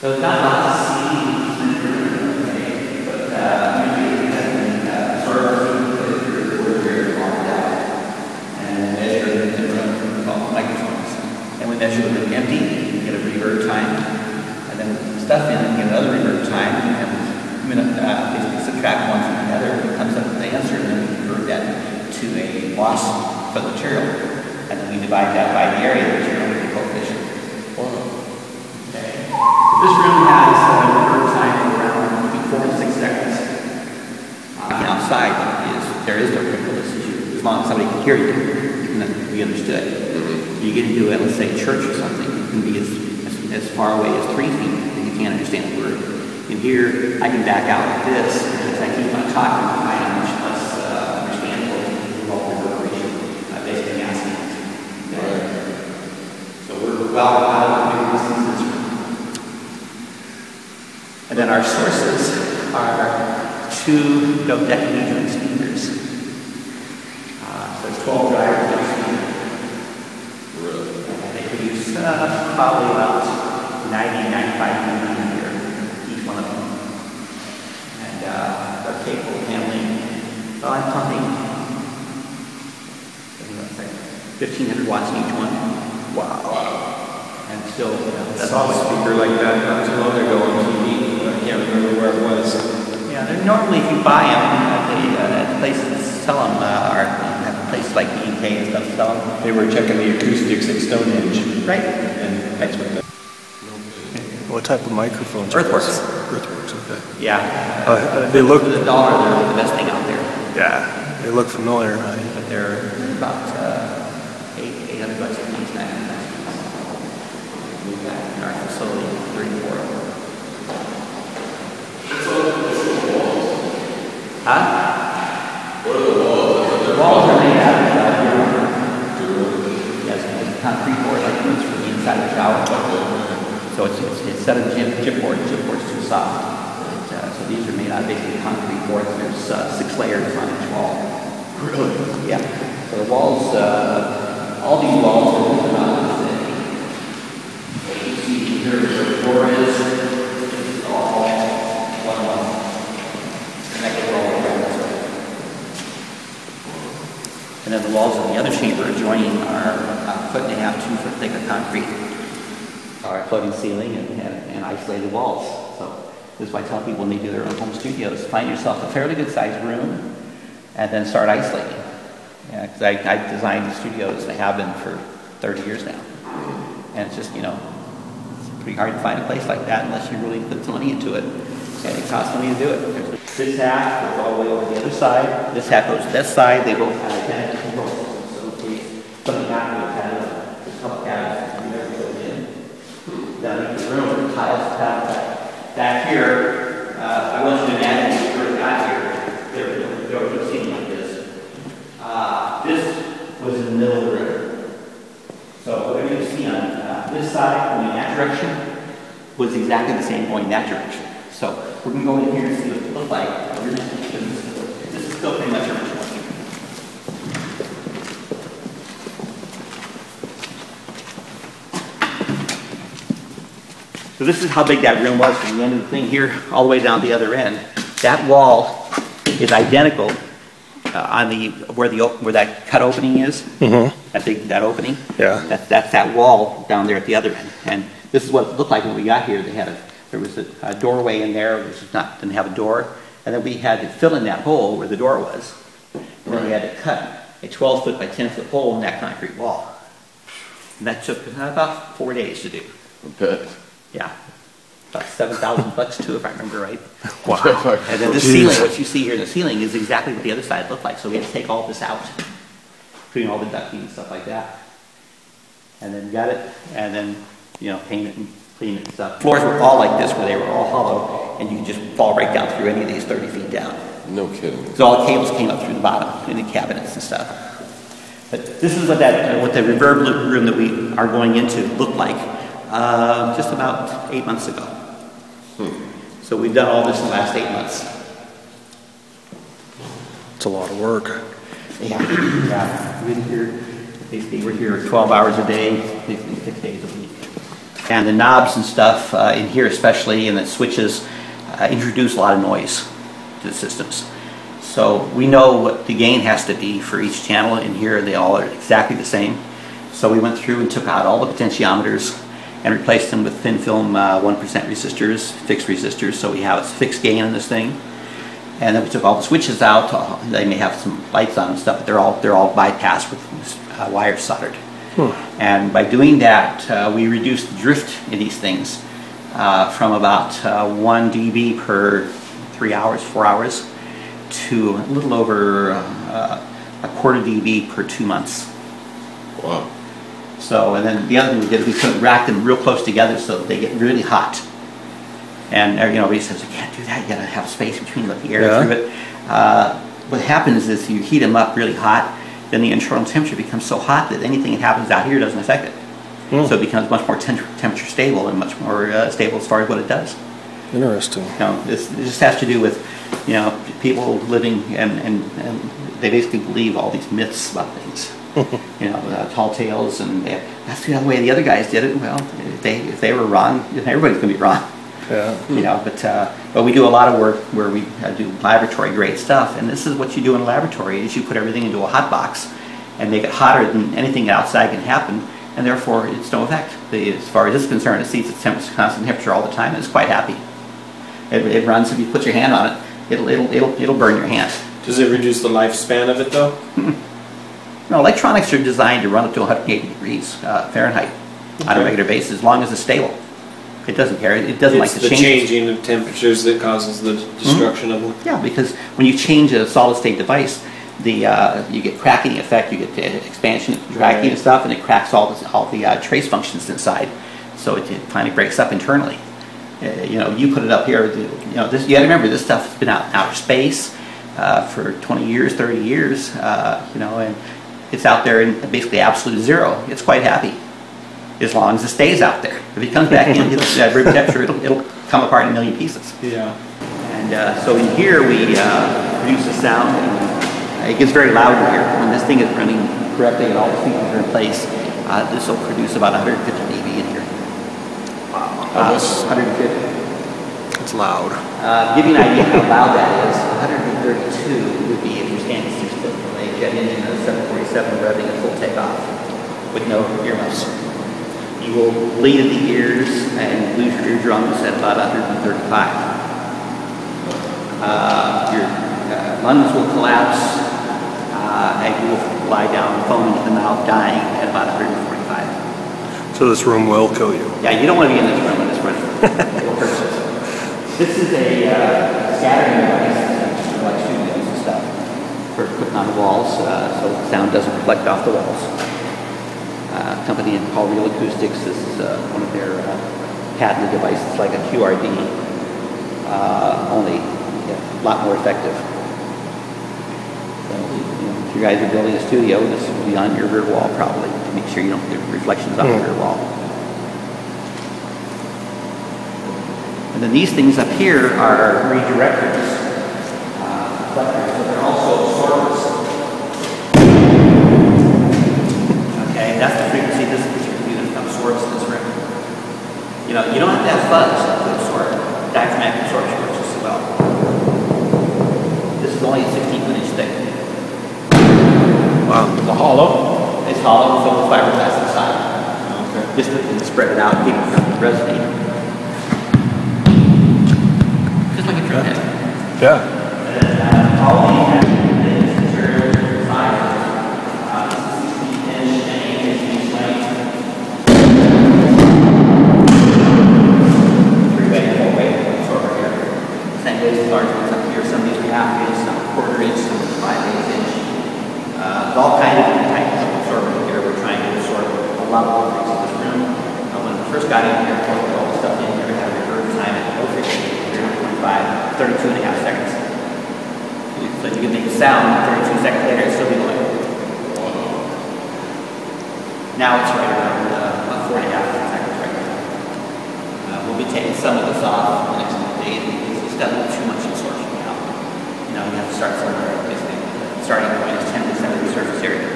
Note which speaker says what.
Speaker 1: So it's not lots of seating, but usually it has been sort of we're very long out. And then measure in the room called microphones. And we measure the room empty, we get a reverb time. And then we put stuff in and get another reverb time. And basically subtract one from the other, it comes up with the answer, and then we convert that to a loss for the material. And then we divide that by the area of the material with the coefficient. Okay. So this room has a reverb time of around between 4 and 6 seconds. Outside there is no crippleness issue. As long as somebody can hear you, you can be understood. You get into, let's say, church or something, you can be as far away as 3 feet and you can't understand a word. And here, I can back out like this because I keep on talking. I am much less understandable reverberation. I'm basically asking. Okay. So we're well out of the distances. And then our sources are 2 dodecahedron speakers. So it's 12 drivers per speaker.
Speaker 2: Really?
Speaker 1: And they produce probably about 90-95 million a year, each one of them. And they're capable of handling, well, I'm pumping 1,500 watts in each one.
Speaker 2: Wow.
Speaker 1: And still,
Speaker 2: I saw a speaker like that not too long ago on TV. I can't remember where it was.
Speaker 1: Yeah, they're normally, if you buy them at places that sell them, or at places like BK and stuff sell them.
Speaker 2: They were checking the acoustics at Stonehenge.
Speaker 1: Right.
Speaker 2: And that's what that.
Speaker 3: What type of microphones?
Speaker 1: Earthworks.
Speaker 3: Earthworks, okay.
Speaker 1: Yeah.
Speaker 3: They look.
Speaker 1: For the dollar, they're the best thing out there.
Speaker 3: Yeah, they look familiar.
Speaker 1: But they're about $800 a piece now. Move that in our facility, 34. Huh?
Speaker 2: What are the walls?
Speaker 1: The walls are made out of yes, concrete board like this for the inside of the shower. So it's set of chipboard. Chipboard's too soft. So these are made out of basically concrete boards. There's 6 layers on each wall.
Speaker 2: Really?
Speaker 1: Yeah. So the walls, all these walls are about this thick. You see here where the floor is. This is all one wall. Connected all around this way. And then the walls of the other chamber adjoining are about 1.5 to 2 foot thick of concrete. Our floating ceiling and isolated walls. So this is why I tell people when they do their own home studios, find yourself a fairly good sized room and then start isolating. Yeah, because I designed studios and I have been for 30 years now. And it's just, it's pretty hard to find a place like that unless you really put some money into it. And it costs money to do it. This half goes all the way over the other side. This half goes to this side. They both have identical control systems. So in case something happened with a couple cabinets, you never go in. Down into the room, the tiles have back here. I want you to imagine when you first got here, there was no ceiling like this. This was in the middle of the room. So whatever you see on this side going in that direction was exactly the same going in that direction. So we're going to go in here and see what it looks like. This is still pretty much original. So this is how big that room was from the end of the thing here all the way down the other end. That wall is identical on where that cut opening is. Mm-hmm. That opening.
Speaker 3: Yeah.
Speaker 1: That's that wall down there at the other end. And this is what it looked like when we got here. There was a doorway in there, which didn't have a door, and then we had to fill in that hole where the door was. And then we had to cut a 12 foot by 10 foot hole in that concrete wall. And that took about 4 days to do.
Speaker 2: Okay.
Speaker 1: Yeah. About $7,000 too, if I remember right.
Speaker 3: Wow.
Speaker 1: And then the ceiling, what you see here in the ceiling is exactly what the other side looked like. So we had to take all this out, including all the ducting and stuff like that. And then got it, and then, paint it and clean it and stuff. Floors were all like this, where they were all hollow, and you could just fall right down through any of these 30 feet down.
Speaker 2: No kidding.
Speaker 1: So all the cables came up through the bottom, in the cabinets and stuff. But this is what the reverb room that we are going into looked like just about 8 months ago. So we've done all this in the last 8 months.
Speaker 3: It's a lot of work.
Speaker 1: Yeah. We're here 12 hours a day, 6 days a week. And the knobs and stuff in here especially, and the switches, introduce a lot of noise to the systems. So we know what the gain has to be for each channel. In here they all are exactly the same. So we went through and took out all the potentiometers and replaced them with thin film 1% resistors, fixed resistors, so we have a fixed gain on this thing. And then we took all the switches out. They may have some lights on and stuff, but they're all bypassed with wires soldered. And by doing that, we reduced the drift in these things from about 1 dB per 3 hours, 4 hours, to a little over a quarter dB per 2 months.
Speaker 2: Wow.
Speaker 1: So, and then the other thing we did is we racked them real close together so that they get really hot. And you know, everybody says, you can't do that, you gotta have space between, let the air through it. What happens is you heat them up really hot, then the internal temperature becomes so hot that anything that happens out here doesn't affect it. So it becomes much more temperature stable and much more stable as far as what it does.
Speaker 3: Interesting.
Speaker 1: You know, this just has to do with, you know, people living and they basically believe all these myths about things. You know, tall tales, and that's the other way the other guys did it. Well, if they were wrong, everybody's gonna be wrong.
Speaker 3: Yeah.
Speaker 1: You know, but we do a lot of work where we do laboratory grade stuff, and this is what you do in a laboratory: is you put everything into a hot box and make it hotter than anything outside can happen, and therefore it's no effect. As far as it's concerned, it sees its constant temperature all the time, and it's quite happy. It runs. If you put your hand on it, it'll burn your hand.
Speaker 2: Does it reduce the lifespan of it though?
Speaker 1: No, electronics are designed to run up to 180 degrees Fahrenheit on a regular basis, as long as it's stable. It doesn't care. It doesn't like to change.
Speaker 2: It's the changing of temperatures that causes the destruction of them.
Speaker 1: Yeah, because when you change a solid-state device, you get cracking effect, you get the expansion and contracting and stuff, and it cracks all the trace functions inside. So it finally breaks up internally. You know, you put it up here. You know, you got to remember this stuff has been out in outer space for 20 years, 30 years. You know, and it's out there in basically absolute zero. It's quite happy, as long as it stays out there. If it comes back in at room temperature, it'll come apart in a million pieces.
Speaker 2: Yeah.
Speaker 1: And so in here we produce a sound, and it gets very loud in here. When this thing is running correctly and all the speakers are in place, this will produce about 150 dB in here.
Speaker 2: Wow.
Speaker 1: 150.
Speaker 3: It's loud.
Speaker 1: Give you an idea how loud that is. 132 would be if you're standing 6 foot from a jet engine of 747 revving at full takeoff with no earmuffs. You will bleed at the ears and lose your eardrums at about 135. Your lungs will collapse and you will lie down foaming at the mouth, dying at about 145.
Speaker 3: So this room will kill you.
Speaker 1: Yeah, you don't want to be in this room when it's running. It will hurt you. This is a scattering device, like studios and stuff, for putting on the walls so the sound doesn't reflect off the walls. A company called Real Acoustics. This is one of their patented devices, like a QRD, only a lot more effective. So, you know, if you guys are building a studio, this will be on your rear wall probably to make sure you don't get reflections off the rear wall. And then these things up here are redirectors, reflectors, but they're also absorbers. Okay, that's the frequency this particular unit absorbs in this room. You know, you don't have to have fuzz to absorb diaphragmatic absorption works just as well. This is only 16-inch thick.
Speaker 3: Wow.
Speaker 2: It's a hollow?
Speaker 1: It's hollow and filled with fiberglass inside.
Speaker 2: Okay.
Speaker 1: Just to spread it out and keep it from resonating. Just like a drum head.
Speaker 3: Yeah.
Speaker 1: All the materials are designed 16-inch and 8-inch length. 3-way, 4-way absorber here. Same way as large ones up here. Some of these are half-inch, some are quarter-inch, some are 5/8 inch. There's all kinds of different types of absorbers here. We're trying to absorb a lot of things in this room. When we first got in here, all the stuff in here had a reverse time at 32 and a half seconds. So you can make a sound 32 seconds later, it's still be going. Now it's right around about 4.5 seconds right now. We'll be taking some of this off in the next couple days because it's got a little too much absorption now. You know, you have to start somewhere, basically. Starting point is 10% of the surface area.